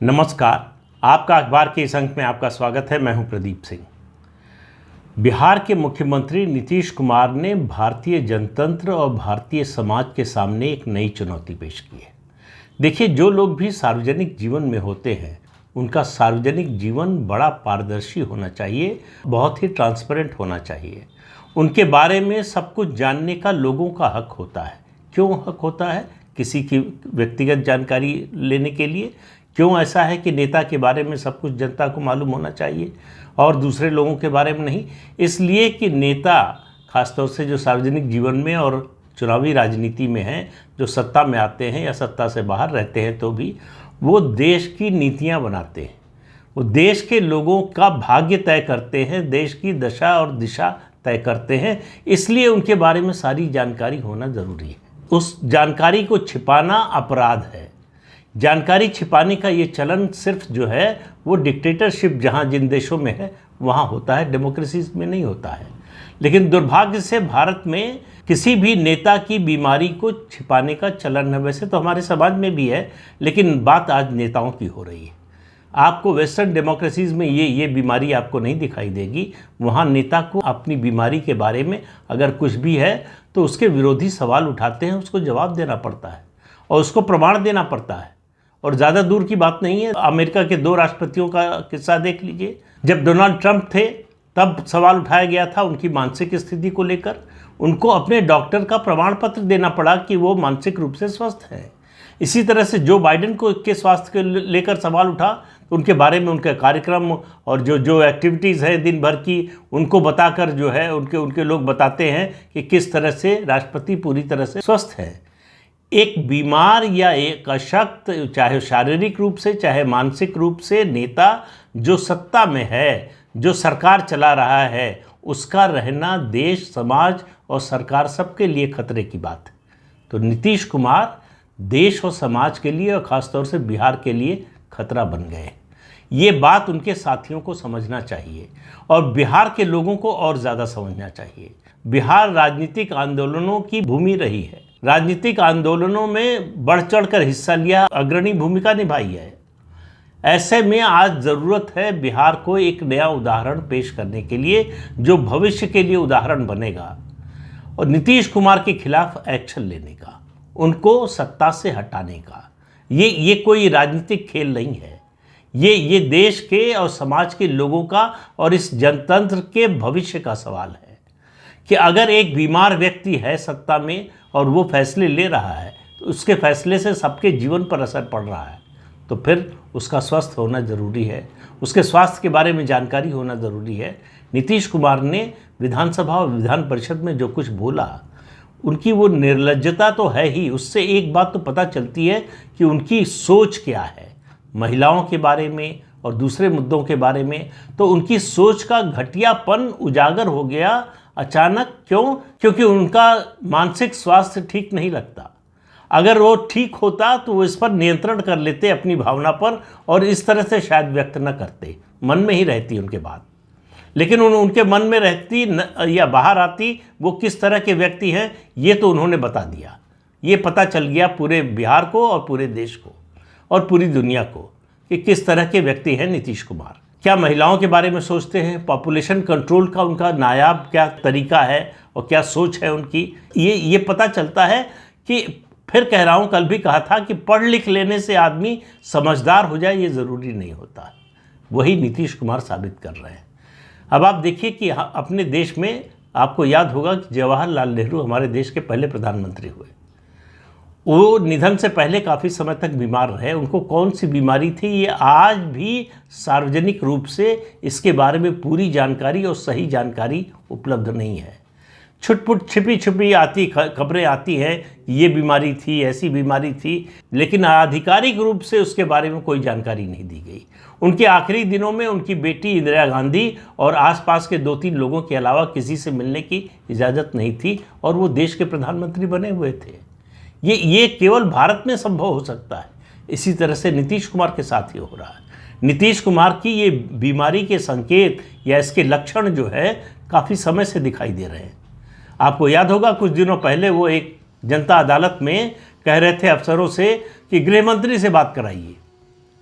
नमस्कार। आपका अखबार के इस अंक में आपका स्वागत है। मैं हूं प्रदीप सिंह। बिहार के मुख्यमंत्री नीतीश कुमार ने भारतीय जनतंत्र और भारतीय समाज के सामने एक नई चुनौती पेश की है। देखिए, जो लोग भी सार्वजनिक जीवन में होते हैं उनका सार्वजनिक जीवन बड़ा पारदर्शी होना चाहिए, बहुत ही ट्रांसपेरेंट होना चाहिए। उनके बारे में सब कुछ जानने का लोगों का हक होता है। क्यों हक होता है? किसी की व्यक्तिगत जानकारी लेने के लिए। क्यों ऐसा है कि नेता के बारे में सब कुछ जनता को मालूम होना चाहिए और दूसरे लोगों के बारे में नहीं? इसलिए कि नेता, खासतौर से जो सार्वजनिक जीवन में और चुनावी राजनीति में हैं, जो सत्ता में आते हैं या सत्ता से बाहर रहते हैं, तो भी वो देश की नीतियां बनाते हैं, वो देश के लोगों का भाग्य तय करते हैं, देश की दशा और दिशा तय करते हैं। इसलिए उनके बारे में सारी जानकारी होना ज़रूरी है। उस जानकारी को छिपाना अपराध है। जानकारी छिपाने का ये चलन सिर्फ जो है वो डिक्टेटरशिप जहाँ जिन देशों में है वहाँ होता है, डेमोक्रेसीज में नहीं होता है। लेकिन दुर्भाग्य से भारत में किसी भी नेता की बीमारी को छिपाने का चलन है। वैसे तो हमारे समाज में भी है, लेकिन बात आज नेताओं की हो रही है। आपको वेस्टर्न डेमोक्रेसीज में ये बीमारी आपको नहीं दिखाई देगी। वहाँ नेता को अपनी बीमारी के बारे में अगर कुछ भी है तो उसके विरोधी सवाल उठाते हैं, उसको जवाब देना पड़ता है और उसको प्रमाण देना पड़ता है। और ज़्यादा दूर की बात नहीं है, अमेरिका के 2 राष्ट्रपतियों का किस्सा देख लीजिए। जब डोनाल्ड ट्रंप थे तब सवाल उठाया गया था उनकी मानसिक स्थिति को लेकर। उनको अपने डॉक्टर का प्रमाण पत्र देना पड़ा कि वो मानसिक रूप से स्वस्थ है। इसी तरह से जो बाइडेन को के स्वास्थ्य को लेकर सवाल उठा तो उनके बारे में उनका कार्यक्रम और जो एक्टिविटीज़ है दिन भर की, उनको बताकर जो है उनके लोग बताते हैं कि किस तरह से राष्ट्रपति पूरी तरह से स्वस्थ है। एक बीमार या एक अशक्त, चाहे शारीरिक रूप से चाहे मानसिक रूप से, नेता जो सत्ता में है, जो सरकार चला रहा है, उसका रहना देश, समाज और सरकार सबके लिए खतरे की बात है। तो नीतीश कुमार देश और समाज के लिए और ख़ासतौर से बिहार के लिए खतरा बन गए। ये बात उनके साथियों को समझना चाहिए और बिहार के लोगों को और ज़्यादा समझना चाहिए। बिहार राजनीतिक आंदोलनों की भूमि रही है। राजनीतिक आंदोलनों में बढ़ चढ़ कर हिस्सा लिया, अग्रणी भूमिका निभाई है। ऐसे में आज ज़रूरत है बिहार को एक नया उदाहरण पेश करने के लिए, जो भविष्य के लिए उदाहरण बनेगा, और नीतीश कुमार के खिलाफ एक्शन लेने का, उनको सत्ता से हटाने का। ये कोई राजनीतिक खेल नहीं है। ये देश के और समाज के लोगों का और इस जनतंत्र के भविष्य का सवाल है कि अगर एक बीमार व्यक्ति है सत्ता में और वो फैसले ले रहा है तो उसके फैसले से सबके जीवन पर असर पड़ रहा है, तो फिर उसका स्वस्थ होना ज़रूरी है, उसके स्वास्थ्य के बारे में जानकारी होना ज़रूरी है। नीतीश कुमार ने विधानसभा और विधान परिषद में जो कुछ बोला, उनकी वो निर्लज्जता तो है ही। उससे एक बात तो पता चलती है कि उनकी सोच क्या है महिलाओं के बारे में और दूसरे मुद्दों के बारे में। तो उनकी सोच का घटियापन उजागर हो गया अचानक। क्यों? क्योंकि उनका मानसिक स्वास्थ्य ठीक नहीं लगता। अगर वो ठीक होता तो वो इस पर नियंत्रण कर लेते अपनी भावना पर, और इस तरह से शायद व्यक्त न करते, मन में ही रहती उनके बात। लेकिन उनके मन में रहती या बाहर आती, वो किस तरह के व्यक्ति हैं ये तो उन्होंने बता दिया। ये पता चल गया पूरे बिहार को और पूरे देश को और पूरी दुनिया को कि किस तरह के व्यक्ति हैं नीतीश कुमार। क्या महिलाओं के बारे में सोचते हैं, पॉपुलेशन कंट्रोल का उनका नायाब क्या तरीका है और क्या सोच है उनकी, ये पता चलता है। कि फिर कह रहा हूँ, कल भी कहा था कि पढ़ लिख लेने से आदमी समझदार हो जाए, ये ज़रूरी नहीं होता। वही नीतीश कुमार साबित कर रहे हैं। अब आप देखिए कि अपने देश में आपको याद होगा कि जवाहरलाल नेहरू हमारे देश के पहले प्रधानमंत्री हुए। वो निधन से पहले काफ़ी समय तक बीमार रहे। उनको कौन सी बीमारी थी ये आज भी सार्वजनिक रूप से इसके बारे में पूरी जानकारी और सही जानकारी उपलब्ध नहीं है। छुटपुट छिपी छिपी खबरें आती हैं, ये बीमारी थी, ऐसी बीमारी थी, लेकिन आधिकारिक रूप से उसके बारे में कोई जानकारी नहीं दी गई। उनके आखिरी दिनों में उनकी बेटी इंदिरा गांधी और आसपास के 2-3 लोगों के अलावा किसी से मिलने की इजाज़त नहीं थी और वो देश के प्रधानमंत्री बने हुए थे। ये केवल भारत में संभव हो सकता है। इसी तरह से नीतीश कुमार के साथ ही हो रहा है। नीतीश कुमार की ये बीमारी के संकेत या इसके लक्षण जो है काफ़ी समय से दिखाई दे रहे हैं। आपको याद होगा कुछ दिनों पहले वो एक जनता अदालत में कह रहे थे अफसरों से कि गृह मंत्री से बात कराइए।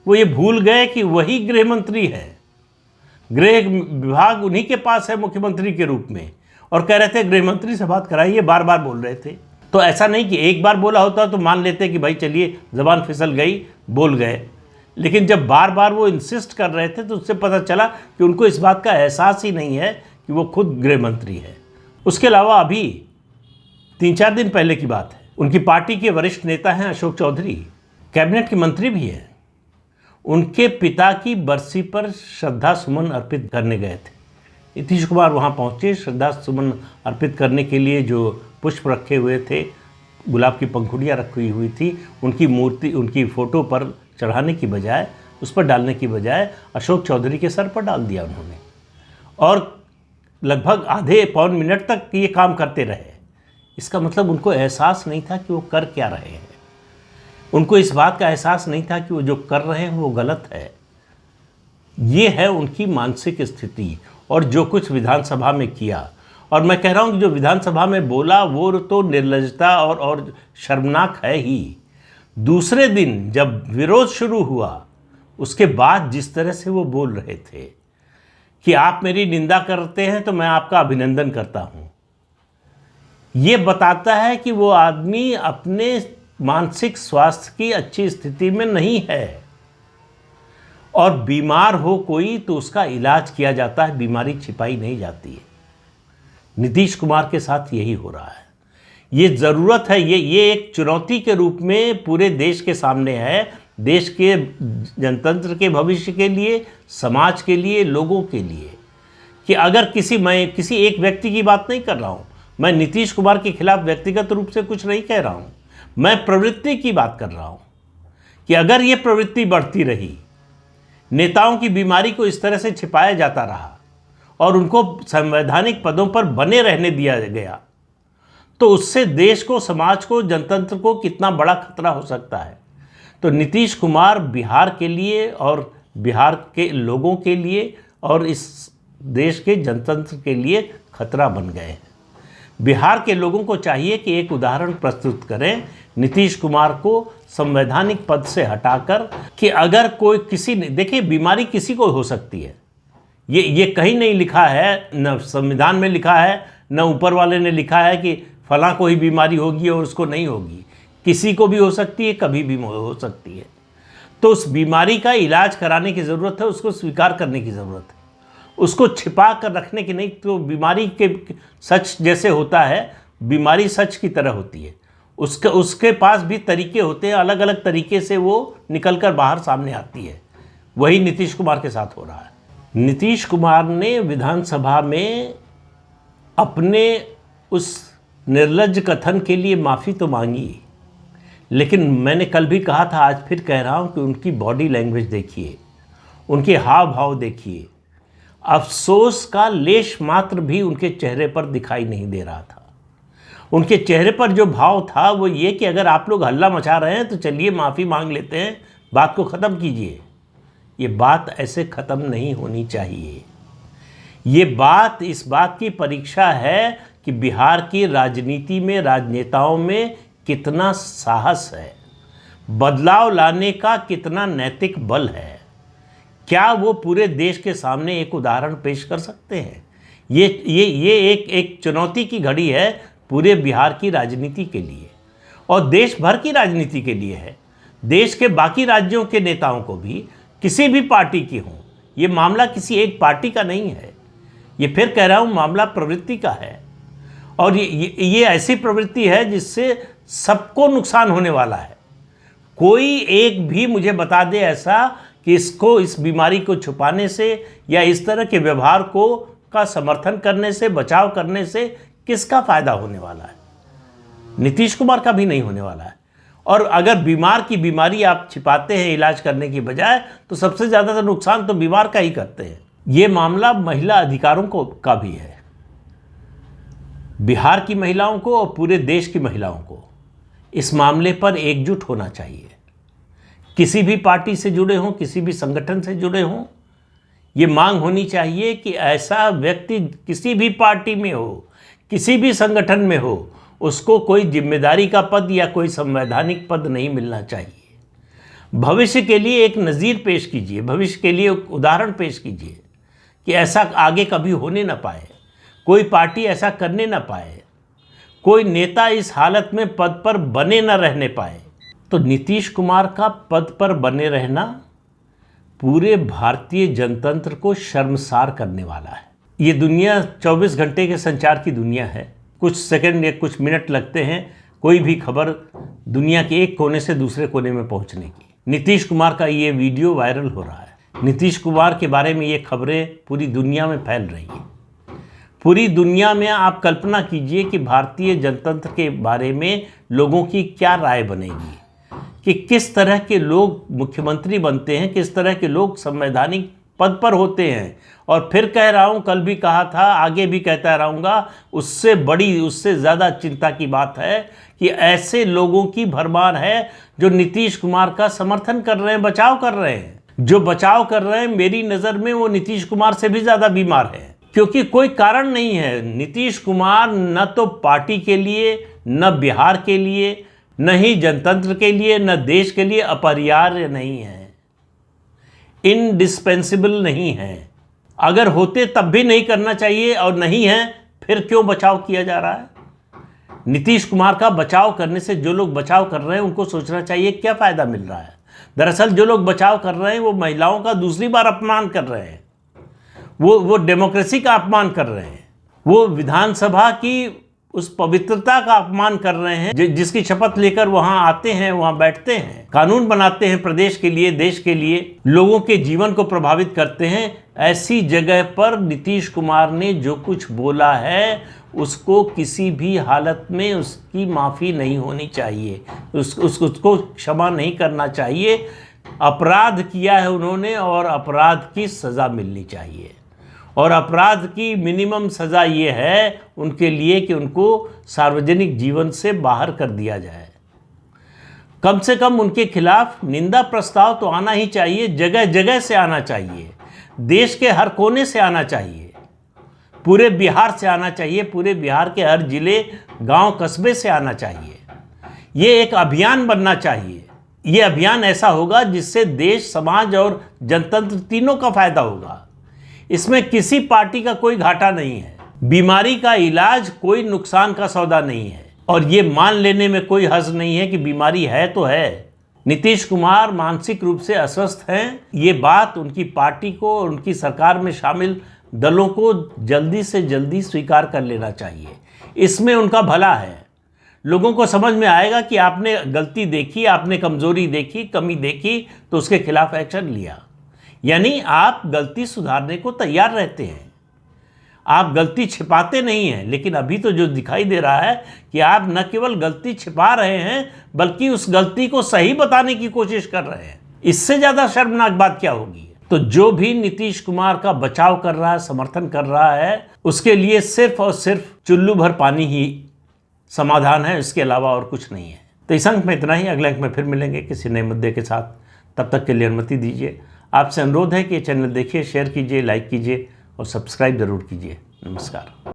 वो ये भूल गए कि वही गृह मंत्री है, गृह विभाग उन्हीं के पास है मुख्यमंत्री के रूप में, और कह रहे थे गृह मंत्री से बात कराइए, बार बार बोल रहे थे। तो ऐसा नहीं कि एक बार बोला होता तो मान लेते कि भाई चलिए ज़बान फिसल गई, बोल गए, लेकिन जब बार बार वो इंसिस्ट कर रहे थे तो उससे पता चला कि उनको इस बात का एहसास ही नहीं है कि वो खुद गृह मंत्री है। उसके अलावा अभी 3-4 दिन पहले की बात है, उनकी पार्टी के वरिष्ठ नेता हैं अशोक चौधरी, कैबिनेट के मंत्री भी हैं, उनके पिता की बरसी पर श्रद्धा सुमन अर्पित करने गए थे। नीतीश कुमार वहाँ पहुँचे, श्रद्धा सुमन अर्पित करने के लिए जो पुष्प रखे हुए थे, गुलाब की पंखुड़ियाँ रखी हुई थी, उनकी मूर्ति, उनकी फ़ोटो पर चढ़ाने की बजाय, उस पर डालने की बजाय अशोक चौधरी के सर पर डाल दिया उन्होंने, और लगभग आधे पौन मिनट तक ये काम करते रहे। इसका मतलब उनको एहसास नहीं था कि वो कर क्या रहे हैं, उनको इस बात का एहसास नहीं था कि वो जो कर रहे हैं वो गलत है। ये है उनकी मानसिक स्थिति। और जो कुछ विधानसभा में किया, और मैं कह रहा हूँ कि जो विधानसभा में बोला वो तो निर्लज्जता और शर्मनाक है ही। दूसरे दिन जब विरोध शुरू हुआ, उसके बाद जिस तरह से वो बोल रहे थे कि आप मेरी निंदा करते हैं तो मैं आपका अभिनंदन करता हूँ, ये बताता है कि वो आदमी अपने मानसिक स्वास्थ्य की अच्छी स्थिति में नहीं है। और बीमार हो कोई तो उसका इलाज किया जाता है, बीमारी छिपाई नहीं जाती है। नीतीश कुमार के साथ यही हो रहा है। ये ज़रूरत है, ये एक चुनौती के रूप में पूरे देश के सामने है, देश के जनतंत्र के भविष्य के लिए, समाज के लिए, लोगों के लिए, कि अगर मैं किसी एक व्यक्ति की बात नहीं कर रहा हूँ, मैं नीतीश कुमार के खिलाफ व्यक्तिगत रूप से कुछ नहीं कह रहा हूँ, मैं प्रवृत्ति की बात कर रहा हूँ कि अगर ये प्रवृत्ति बढ़ती रही, नेताओं की बीमारी को इस तरह से छिपाया जाता रहा और उनको संवैधानिक पदों पर बने रहने दिया गया, तो उससे देश को, समाज को, जनतंत्र को कितना बड़ा खतरा हो सकता है। तो नीतीश कुमार बिहार के लिए और बिहार के लोगों के लिए और इस देश के जनतंत्र के लिए खतरा बन गए हैं। बिहार के लोगों को चाहिए कि एक उदाहरण प्रस्तुत करें नीतीश कुमार को संवैधानिक पद से हटाकर, कि अगर कोई देखिए बीमारी किसी को हो सकती है, ये कहीं नहीं लिखा है, न संविधान में लिखा है, न ऊपर वाले ने लिखा है कि फलां को ही बीमारी होगी और उसको नहीं होगी। किसी को भी हो सकती है, कभी भी हो सकती है। तो उस बीमारी का इलाज कराने की ज़रूरत है, उसको स्वीकार करने की ज़रूरत है, उसको छिपा कर रखने की नहीं। तो बीमारी के सच जैसे होता है, बीमारी सच की तरह होती है, उसके पास भी तरीके होते हैं, अलग अलग तरीके से वो निकल कर बाहर सामने आती है। वही नीतीश कुमार के साथ हो रहा है। नीतीश कुमार ने विधानसभा में अपने उस निर्लज्ज कथन के लिए माफ़ी तो मांगी, लेकिन मैंने कल भी कहा था, आज फिर कह रहा हूँ कि उनकी बॉडी लैंग्वेज देखिए, उनके हाव भाव देखिए, अफसोस का लेश मात्र भी उनके चेहरे पर दिखाई नहीं दे रहा था। उनके चेहरे पर जो भाव था वो ये कि अगर आप लोग हल्ला मचा रहे हैं तो चलिए माफ़ी मांग लेते हैं, बात को ख़त्म कीजिए। ये बात ऐसे ख़त्म नहीं होनी चाहिए। ये बात इस बात की परीक्षा है कि बिहार की राजनीति में, राजनेताओं में कितना साहस है, बदलाव लाने का कितना नैतिक बल है। क्या वो पूरे देश के सामने एक उदाहरण पेश कर सकते हैं? ये एक चुनौती की घड़ी है पूरे बिहार की राजनीति के लिए और देश भर की राजनीति के लिए है। देश के बाकी राज्यों के नेताओं को भी, किसी भी पार्टी की हों, ये मामला किसी एक पार्टी का नहीं है। ये फिर कह रहा हूँ, मामला प्रवृत्ति का है और ये ऐसी प्रवृत्ति है जिससे सबको नुकसान होने वाला है। कोई एक भी मुझे बता दे ऐसा कि इसको, इस बीमारी को छुपाने से या इस तरह के व्यवहार को का समर्थन करने से, बचाव करने से किसका फ़ायदा होने वाला है? नीतीश कुमार का भी नहीं होने वाला है। और अगर बीमार की बीमारी आप छिपाते हैं इलाज करने की बजाय, तो सबसे ज़्यादा नुकसान तो बीमार का ही करते हैं। ये मामला महिला अधिकारों का भी है। बिहार की महिलाओं को और पूरे देश की महिलाओं को इस मामले पर एकजुट होना चाहिए। किसी भी पार्टी से जुड़े हों, किसी भी संगठन से जुड़े हों, ये मांग होनी चाहिए कि ऐसा व्यक्ति किसी भी पार्टी में हो, किसी भी संगठन में हो, उसको कोई जिम्मेदारी का पद या कोई संवैधानिक पद नहीं मिलना चाहिए। भविष्य के लिए एक नज़ीर पेश कीजिए, भविष्य के लिए एक उदाहरण पेश कीजिए कि ऐसा आगे कभी होने ना पाए, कोई पार्टी ऐसा करने ना पाए, कोई नेता इस हालत में पद पर बने न रहने पाए। तो नीतीश कुमार का पद पर बने रहना पूरे भारतीय जनतंत्र को शर्मसार करने वाला है। ये दुनिया 24 घंटे के संचार की दुनिया है। कुछ सेकंड या कुछ मिनट लगते हैं कोई भी खबर दुनिया के एक कोने से दूसरे कोने में पहुंचने की। नीतीश कुमार का ये वीडियो वायरल हो रहा है। नीतीश कुमार के बारे में ये खबरें पूरी दुनिया में फैल रही हैं। पूरी दुनिया में आप कल्पना कीजिए कि भारतीय जनतंत्र के बारे में लोगों की क्या राय बनेगी, कि किस तरह के लोग मुख्यमंत्री बनते हैं, किस तरह के लोग संवैधानिक पद पर होते हैं। और फिर कह रहा हूँ, कल भी कहा था, आगे भी कहता रहूँगा, उससे बड़ी, उससे ज़्यादा चिंता की बात है कि ऐसे लोगों की भरमार है जो नीतीश कुमार का समर्थन कर रहे हैं, बचाव कर रहे हैं। जो बचाव कर रहे हैं, मेरी नज़र में वो नीतीश कुमार से भी ज़्यादा बीमार है, क्योंकि कोई कारण नहीं है। नीतीश कुमार न तो पार्टी के लिए, न बिहार के लिए, न ही जनतंत्र के लिए, न देश के लिए अपरिहार्य नहीं है, इंडिस्पेंसिबल नहीं है। अगर होते तब भी नहीं करना चाहिए, और नहीं है फिर क्यों बचाव किया जा रहा है। नीतीश कुमार का बचाव करने से जो लोग बचाव कर रहे हैं उनको सोचना चाहिए क्या फ़ायदा मिल रहा है। दरअसल जो लोग बचाव कर रहे हैं वो महिलाओं का दूसरी बार अपमान कर रहे हैं, वो डेमोक्रेसी का अपमान कर रहे हैं, वो विधानसभा की उस पवित्रता का अपमान कर रहे हैं जिसकी शपथ लेकर वहां आते हैं, वहां बैठते हैं, कानून बनाते हैं प्रदेश के लिए, देश के लिए, लोगों के जीवन को प्रभावित करते हैं। ऐसी जगह पर नीतीश कुमार ने जो कुछ बोला है उसको किसी भी हालत में उसकी माफ़ी नहीं होनी चाहिए, उसको क्षमा नहीं करना चाहिए। अपराध किया है उन्होंने और अपराध की सज़ा मिलनी चाहिए। और अपराध की मिनिमम सज़ा ये है उनके लिए कि उनको सार्वजनिक जीवन से बाहर कर दिया जाए। कम से कम उनके खिलाफ निंदा प्रस्ताव तो आना ही चाहिए, जगह जगह से आना चाहिए, देश के हर कोने से आना चाहिए, पूरे बिहार से आना चाहिए, पूरे बिहार के हर जिले, गांव, कस्बे से आना चाहिए। ये एक अभियान बनना चाहिए। ये अभियान ऐसा होगा जिससे देश, समाज और जनतंत्र तीनों का फायदा होगा। इसमें किसी पार्टी का कोई घाटा नहीं है। बीमारी का इलाज कोई नुकसान का सौदा नहीं है, और ये मान लेने में कोई हर्ज नहीं है कि बीमारी है तो है। नीतीश कुमार मानसिक रूप से अस्वस्थ हैं, ये बात उनकी पार्टी को, उनकी सरकार में शामिल दलों को जल्दी से जल्दी स्वीकार कर लेना चाहिए। इसमें उनका भला है। लोगों को समझ में आएगा कि आपने गलती देखी, आपने कमजोरी देखी, कमी देखी, तो उसके खिलाफ एक्शन लिया। यानी आप गलती सुधारने को तैयार रहते हैं, आप गलती छिपाते नहीं हैं। लेकिन अभी तो जो दिखाई दे रहा है कि आप न केवल गलती छिपा रहे हैं बल्कि उस गलती को सही बताने की कोशिश कर रहे हैं। इससे ज़्यादा शर्मनाक बात क्या होगी। तो जो भी नीतीश कुमार का बचाव कर रहा है, समर्थन कर रहा है, उसके लिए सिर्फ और सिर्फ चुल्लू भर पानी ही समाधान है, इसके अलावा और कुछ नहीं है। तो इस अंक में इतना ही। अगले अंक में फिर मिलेंगे किसी नए मुद्दे के साथ। तब तक के लिए अनुमति दीजिए। आपसे अनुरोध है कि ये चैनल देखिए, शेयर कीजिए, लाइक कीजिए और सब्सक्राइब जरूर कीजिए। नमस्कार।